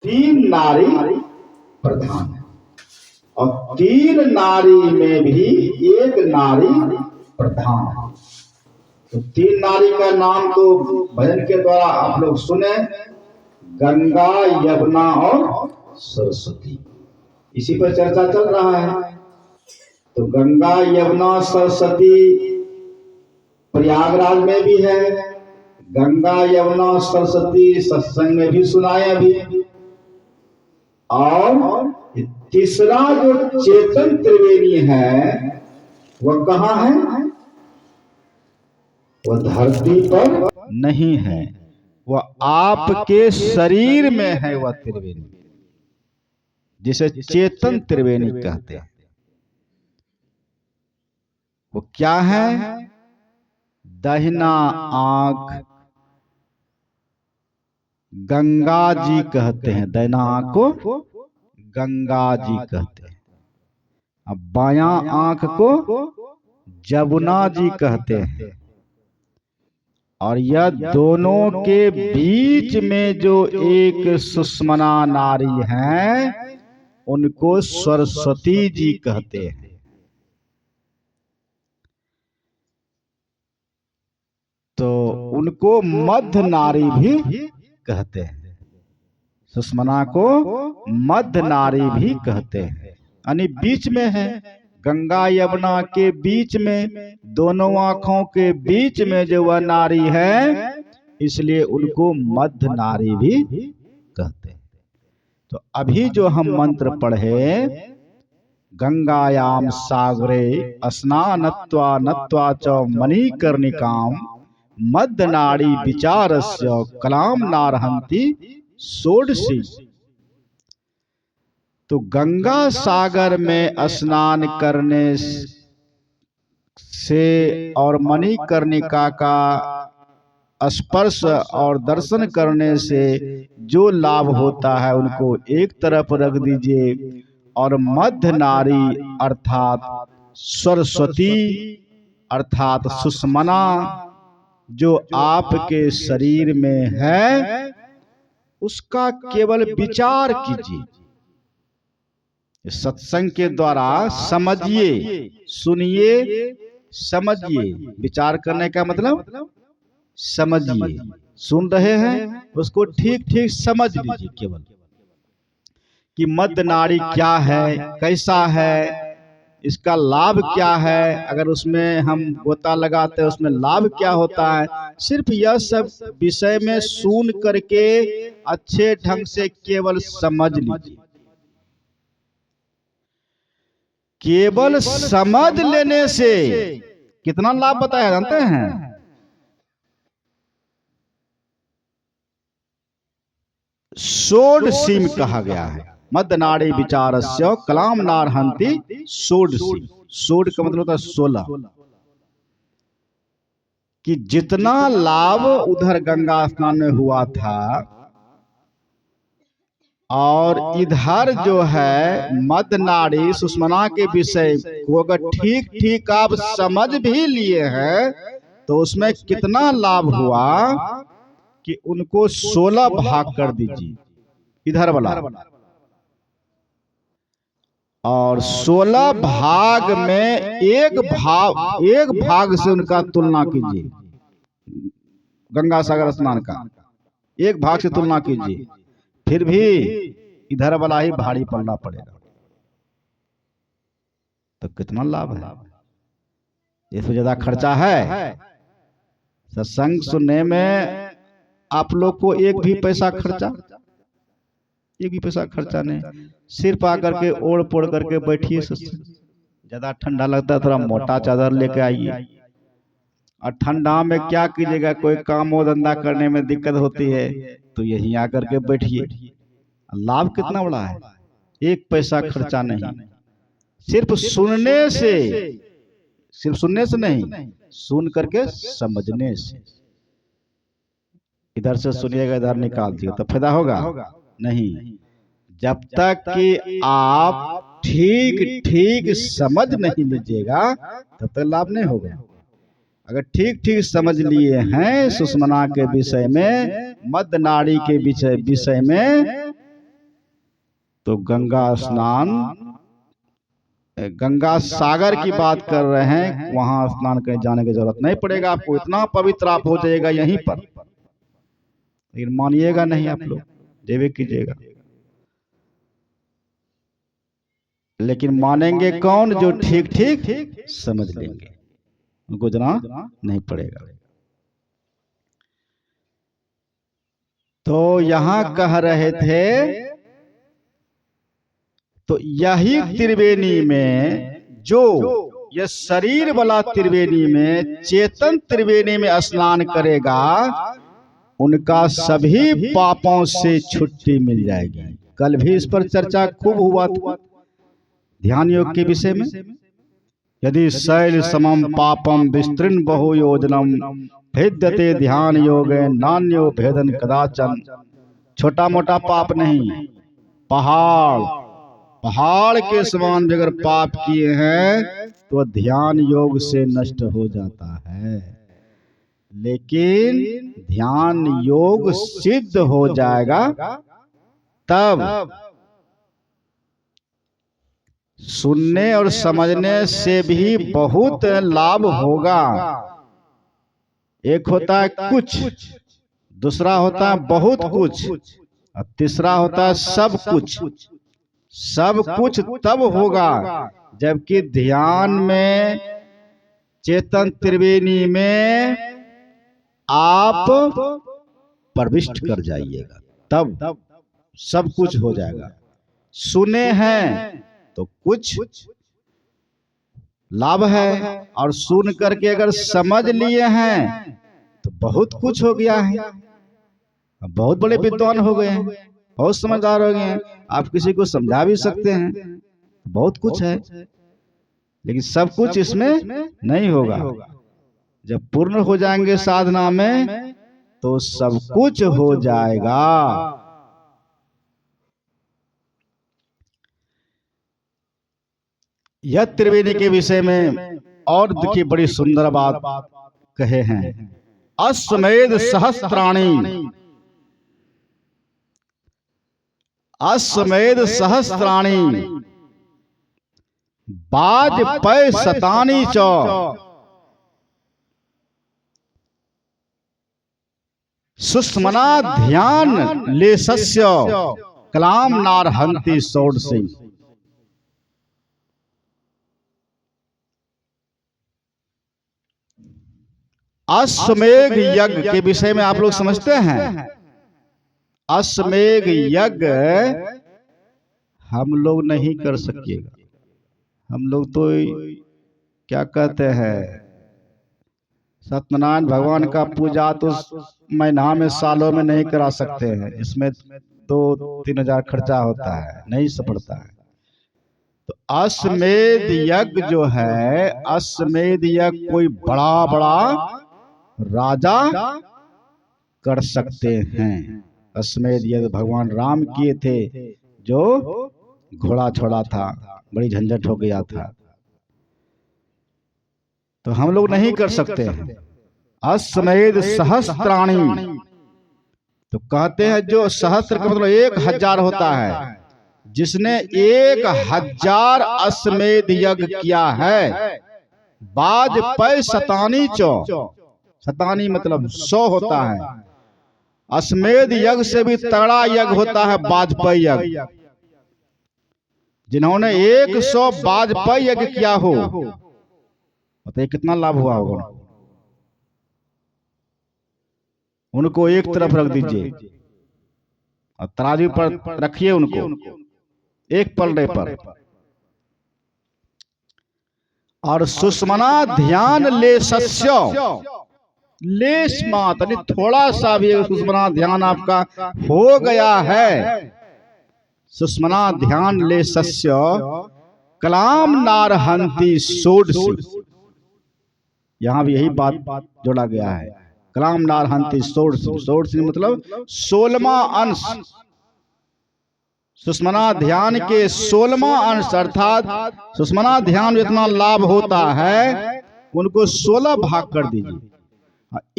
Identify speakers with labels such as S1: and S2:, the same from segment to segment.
S1: तीन नारी प्रधान है और तीन नारी में भी एक नारी प्रधान है। तो तीन नारी का नाम तो भजन के द्वारा आप लोग सुने, गंगा, यमुना और सरस्वती। इसी पर चर्चा चल रहा है। तो गंगा, यमुना, सरस्वती प्रयागराज में भी है। गंगा, यमुना, सरस्वती सत्संग में भी सुनाए अभी। और तीसरा जो चेतन त्रिवेणी है वह कहाँ है? वह धरती पर नहीं है, वह आपके शरीर में है। वह त्रिवेणी जिसे चेतन त्रिवेणी कहते हैं, वो क्या है? दाहिना आंख गंगा जी कहते हैं, दाहिना आंख को गंगा जी कहते हैं। अब बायां आंख को जमुना जी कहते हैं। और यह दोनों के बीच में जो एक सुषमना नारी है उनको सरस्वती जी कहते हैं। तो उनको मध्य नारी भी कहते हैं। सुषमना को मध्य नारी भी कहते हैं, यानी बीच में है। गंगा यमुना के बीच में, दोनों आंखों के बीच में जो वह नारी है, इसलिए उनको मध्य नारी भी कहते हैं। तो अभी जो हम मंत्र पढ़े, गंगायाम सागरे स्नानत्वा नत्वा च मणिकर्णिकाम मध्य नाड़ी विचारस्य कलाम नारहंती षोडशी। तो गंगा सागर में स्नान करने से और मणिकर्णिका का स्पर्श और दर्शन करने से जो लाभ होता है उनको एक तरफ रख दीजिए, और मध्य नारी अर्थात सरस्वती अर्थात सुषमना जो आपके शरीर में है उसका केवल विचार कीजिए। सत्संग के द्वारा समझिए, सुनिए, समझिए। विचार करने का मतलब समझिए। सुन रहे हैं उसको ठीक ठीक समझ लीजिए, केवल कि मध्य नाड़ी क्या है, कैसा है, इसका लाभ क्या है। अगर उसमें हम गोता लगाते हैं उसमें लाभ क्या होता है, सिर्फ यह सब विषय में सुन करके अच्छे ढंग से केवल समझ लीजिए। केवल समझ लेने से कितना लाभ बताया जानते हैं? षोडशी कहा गया है। मध्य नाड़ी विचारस्य कलाम नारहंती षोडशी। षोड का मतलब होता है 16, कि जितना लाभ उधर गंगा स्नान में हुआ था और इधर जो है मध्य नाड़ी सुषमना के विषय को अगर ठीक ठीक आप समझ भी लिए हैं तो उसमें कितना लाभ हुआ कि उनको 16 भाग कर दीजिए इधर वाला, और 16 भाग में एक भाग से उनका तुलना कीजिए। गंगा सागर स्नान का एक भाग से तुलना कीजिए, फिर भी इधर वाला ही भारी पड़ना पड़ेगा। तो कितना लाभ है? इसमें ज्यादा खर्चा है। सत्संग सुनने में आप लोग को एक भी पैसा नहीं। सिर्फ आकर के ओढ़ पोड़ करके बैठिए। ज्यादा ठंडा लगता है थोड़ा मोटा चादर लेके आइए। और ठंडा में क्या कीजिएगा, कोई काम और धंधा करने में दिक्कत होती है तो यहीं आकर के बैठिए। लाभ कितना बड़ा है, एक पैसा खर्चा नहीं। सिर्फ सुनने से नहीं, सुन करके समझने से। इधर से सुनिएगा इधर निकाल दिए तो फायदा होगा नहीं। जब तक कि आप ठीक ठीक समझ नहीं लीजिएगा तब तक लाभ नहीं होगा। अगर ठीक ठीक समझ लिए हैं सुषमना के विषय में, मध्य नाड़ी के विषय में, तो गंगा स्नान, गंगा सागर की बात कर रहे हैं, वहां स्नान करने जाने की जरूरत नहीं पड़ेगा आपको, इतना पवित्र आप हो जाएगा यहीं पर। लेकिन मानिएगा नहीं आप लोग, देवे कीजिएगा। लेकिन मानेंगे कौन? जो ठीक ठीक समझ लेंगे, उनको जाना नहीं पड़ेगा। तो यहां कह रहे थे, तो यही त्रिवेणी में जो ये शरीर वाला त्रिवेणी में, चेतन त्रिवेणी में स्नान करेगा, उनका सभी पापों से छुट्टी मिल जाएगी। कल भी इस पर चर्चा खूब हुआ था ध्यान योग के विषय में। यदि शैल समम पापम विस्तृण बहु योजनम भेद्यते ध्यान योगे नान्यो भेदन कदाचन। छोटा मोटा पाप नहीं, पहाड़ के समान अगर पाप किए हैं तो ध्यान योग से नष्ट हो जाता है। लेकिन ध्यान योग सिद्ध हो जाएगा तब सुनने और समझने से भी बहुत लाभ होगा। एक होता है कुछ, दूसरा होता है बहुत कुछ, और तीसरा होता है सब कुछ। सब कुछ तब होगा जबकि ध्यान में, चेतन त्रिवेणी में आप प्रविष्ट कर जाइएगा, तब सब कुछ हो जाएगा। सुने हैं तो कुछ लाभ है, और सुन करके अगर समझ लिए हैं तो बहुत कुछ हो गया है। बहुत बड़े विद्वान हो गए हैं, बहुत समझदार हो गए हैं, आप किसी को समझा भी सकते हैं, बहुत कुछ है। लेकिन सब कुछ इसमें नहीं होगा। जब पूर्ण हो जाएंगे साधना में तो सब कुछ हो जाएगा। यह त्रिवेणी के विषय में और देखिए बड़ी सुंदर बात कहे हैं, अश्वमेध सहस्त्राणी, अश्वमेध सहस्त्राणी वाजपेय शतानी च, सुष्मना ध्यान लेशस्य कलाम नारहंति षोडशी। अश्वमेध यज्ञ के विषय में आप लोग समझते हैं। अश्वमेध यज्ञ हम लोग नहीं कर सकेगा। हम लोग तो क्या कहते हैं, सत्यनारायण भगवान का पूजा तो महीना में, सालों में नहीं करा सकते हैं। इसमें 2-3 हजार खर्चा होता है, नहीं सपड़ता है। तो अश्वमेध यज्ञ जो है, अश्वमेध यज्ञ कोई बड़ा बड़ा राजा कर सकते हैं। अश्वमेध यज्ञ भगवान राम किए थे, जो घोड़ा छोड़ा था, बड़ी झंझट हो गया था, तो हम लोग नहीं कर सकते हैं। अश्वमेध सहस्त्राणी, तो कहते हैं जो सहस्त्र का मतलब 1000 होता है। जिसने 1000 अश्वमेध यज्ञ किया है, वाजपेय शतानी चो, शतानी मतलब 100 होता है। अश्वमेध यज्ञ से भी तगड़ा यज्ञ होता है वाजपेय यज्ञ। जिन्होंने 100 वाजपेय यज्ञ किया हो, बताइए कितना लाभ हुआ होगा। उनको एक तरफ रख दीजिए और तराजू पर रखिए उनको, एक पलड़े पर, और सुष्मना ध्यान लेशस्य, लेश मात्र थोड़ा सा भी सुष्मना ध्यान आपका हो गया है, सुष्मना ध्यान लेशस्य कलाम नारहंति षोडशी। यहां भी यही बात जोड़ा गया है, कलाम नारहंति षोडशी। षोडशी मतलब 16वां अंश, सुष्मना ध्यान के 16वां अंश, अर्थात सुष्मना ध्यान में इतना लाभ होता है, उनको 16 भाग कर दीजिए,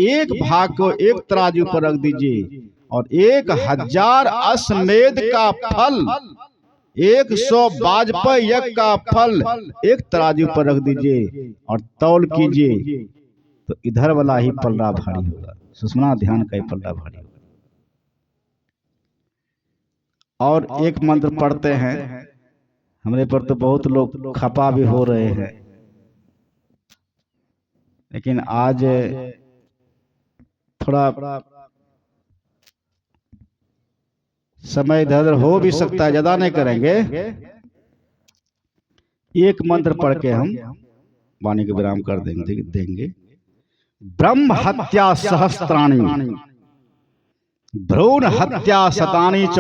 S1: एक भाग को एक तराजू पर रख दीजिए, और 1000 अश्वमेध का फल 100 वाजपेयी यज्ञ का फल एक तराजू पर रख दीजिए और तौल कीजिए तो इधर वाला ही पल्ला भारी होगा, सुषमना ध्यान का ही पल्ला भारी होगा। और एक मंत्र पढ़ते हैं, हमरे पर तो बहुत लोग खपा भी हो रहे हैं, लेकिन आज थोड़ा समय इधर हो भी सकता है, ज्यादा नहीं करेंगे। एक मंत्र पढ़ के हम वाणी को विराम कर देंगे। ब्रह्म हत्या सहस्त्राणी भ्रूण हत्या शतानी च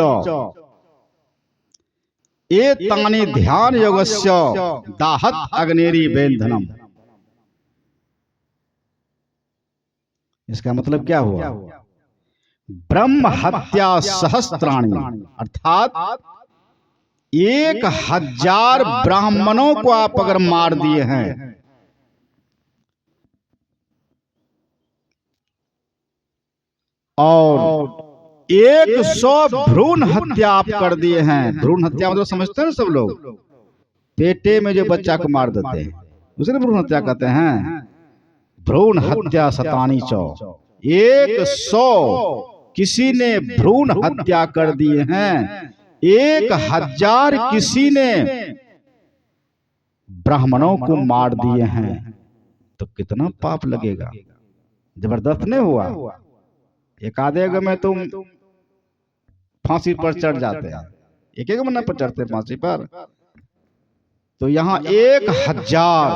S1: एतानि ध्यान योगस्य दाहत अग्नेरी वेंधनम। इसका मतलब क्या हुआ? ब्रह्म हत्या सहस्त्राणी अर्थात 1000 ब्राह्मणों को आप अगर मार दिए हैं, और 100 भ्रूण हत्या आप कर दिए हैं। भ्रूण हत्या मतलब समझते हैं सब लोग, पेटे में जो बच्चा को मार देते हैं उसे भ्रूण हत्या कहते हैं। भ्रूण हत्या शतानी चौ 100 किसी ने भ्रूण हत्या कर दिए हैं, 1000 किसी ने ब्राह्मणों को मार दिए हैं, तो कितना पाप लगेगा? जबरदस्त नहीं हुआ? एक आधे में तुम फांसी पर चढ़ जाते हैं, एक एक महीना पर चढ़ते फांसी पर, तो यहाँ 1000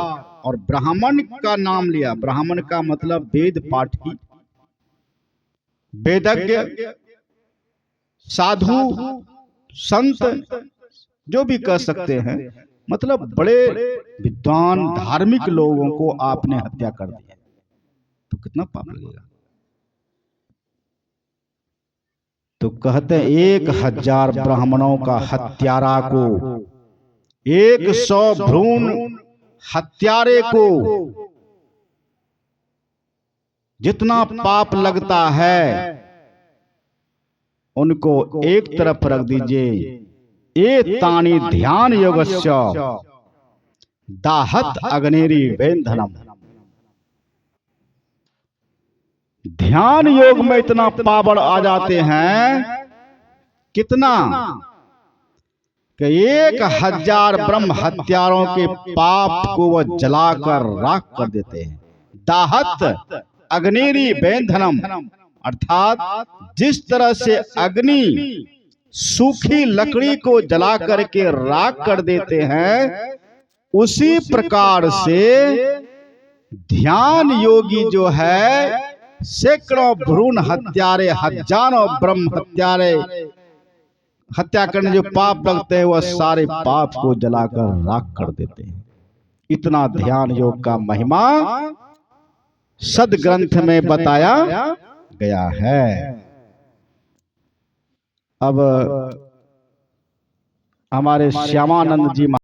S1: और ब्राह्मण का नाम लिया। ब्राह्मण का मतलब वेद पाठी, वेदज्ञ, साधु, संत जो भी कह सकते हैं, मतलब बड़े विद्वान धार्मिक लोगों को आपने हत्या कर दिया, तो कितना पाप लगेगा? तो कहते हैं 1000 ब्राह्मणों का हत्यारा को, 100 भ्रूण हत्यारे को जितना पाप लगता है उनको एक तरफ रख दीजिए। एतानि ध्यान योगस्य दाहत अग्नेरी वेंधनम। ध्यान योग में इतना पावर आ जाते हैं, कितना कि 1000 ब्रह्म हत्यारों के पाप को वह जलाकर राख कर देते हैं। दाहत अग्नेरी वेंधनम अर्थात जिस तरह से अग्नि सूखी लकड़ी को जला करके राख कर देते हैं, उसी प्रकार से ध्यान योगी जो है सैकड़ों भ्रूण हत्यारे, हजारों ब्रह्म हत्यारे हत्या करने जो पाप लगते हैं, वह सारे पाप को जलाकर राख कर देते हैं। इतना ध्यान योग का महिमा सदग्रंथ में बताया गया है। अब हमारे श्यामानंद जी